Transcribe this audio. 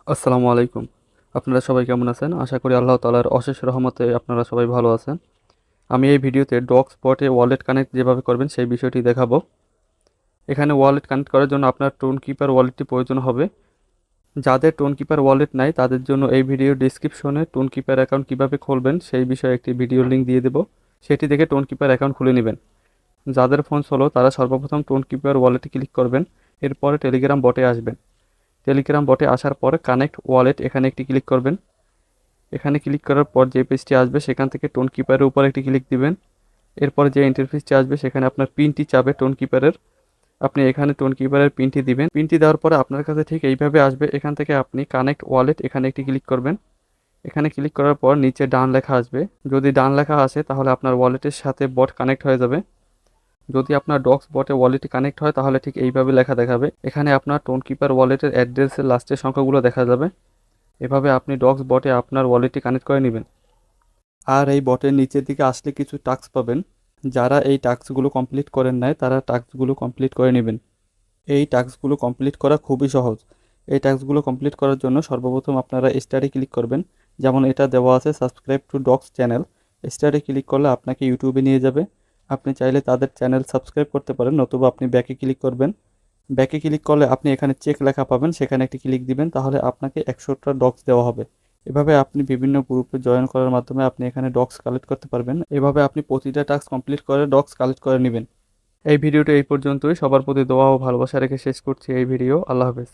আসসালামু আলাইকুম। আপনারা সবাই কেমন আছেন? আশা করি আল্লাহ তাআলার অশেষ রহমতে আপনারা সবাই ভালো আছেন। আমি এই ভিডিওতে ডগস্পটে ওয়ালেট কানেক্ট যেভাবে করবেন সেই বিষয়টি দেখাবো। এখানে ওয়ালেট কানেক্ট করার জন্য আপনার টোন কিপার ওয়ালেটটি প্রয়োজন হবে। যাদের টোন কিপার ওয়ালেট নাই তাদের জন্য এই ভিডিও ডেসক্রিপশনে টোন কিপার অ্যাকাউন্ট কীভাবে খুলবেন সেই বিষয়ে একটি ভিডিও লিঙ্ক দিয়ে দেবো। সেটি দেখে টোন কিপার অ্যাকাউন্ট খুলে নেবেন। যাদের ফোন স্লো তারা সর্বপ্রথম টোন কিপার ওয়ালেটে ক্লিক করবেন। এরপরে টেলিগ্রাম বটে আসবেন। টেলিগ্রাম বটে আসার পরে কানেক্ট ওয়ালেট এখানে একটি ক্লিক করবেন। এখানে ক্লিক করার পর যে পেজটি আসবে সেখান থেকে টোন কিপারের উপর একটি ক্লিক দিবেন। এরপর যে ইন্টারফেসটি আসবে সেখানে আপনার পিনটি চাবে টোন কিপারের। আপনি এখানে টোন কিপারের পিনটি দিবেন। পিনটি দেওয়ার পরে আপনার কাছে ঠিক এইভাবে আসবে। এখান থেকে আপনি কানেক্ট ওয়ালেট এখানে একটি ক্লিক করবেন। এখানে ক্লিক করার পর নিচে ডান লেখা আসবে। যদি ডান লেখা আসে তাহলে আপনার ওয়ালেটের সাথে বট কানেক্ট হয়ে যাবে। যদি আপনার ডক্স বটে ওয়ালেটটি কানেক্ট হয় তাহলে ঠিক এইভাবে লেখা দেখাবে। এখানে আপনার টোন কিপার ওয়ালেটের অ্যাড্রেসের লাস্টের সংখ্যাগুলো দেখা যাবে। এভাবে আপনি ডক্স বটে আপনার ওয়ালেটটি কানেক্ট করে নেবেন। আর এই বটের নিচের দিকে আসলে কিছু টাস্ক পাবেন। যারা এই টাস্কগুলো কমপ্লিট করেন নাই তারা টাস্কগুলো কমপ্লিট করে নেবেন। এই টাস্কগুলো কমপ্লিট করা খুবই সহজ। এই টাস্কগুলো কমপ্লিট করার জন্য সর্বপ্রথম আপনারা স্টারে ক্লিক করবেন। যেমন এটা দেওয়া আছে সাবস্ক্রাইব টু ডগস চ্যানেল। স্টারে ক্লিক করলে আপনাকে ইউটিউবে নিয়ে যাবে। আপনি চাইলে তাদের চ্যানেল সাবস্ক্রাইব করতে পারেন, নতুবা আপনি ব্যাকে ক্লিক করবেন। ব্যাকে ক্লিক করলে আপনি এখানে চেক লেখা পাবেন, সেখানে একটি ক্লিক দিবেন, তাহলে আপনাকে 100টা ডগস দেওয়া হবে। এভাবে আপনি বিভিন্ন গ্রুপে জয়েন করার মাধ্যমে আপনি এখানে ডগস কালেক্ট করতে পারবেন। এভাবে আপনি প্রতিটা টাস্ক কমপ্লিট করে ডগস কালেক্ট করে নেবেন। এই ভিডিওটা এই পর্যন্তই। সবার প্রতি দোয়া ও ভালোবাসা রেখে শেষ করছি এই ভিডিও। আল্লাহ হাফেজ।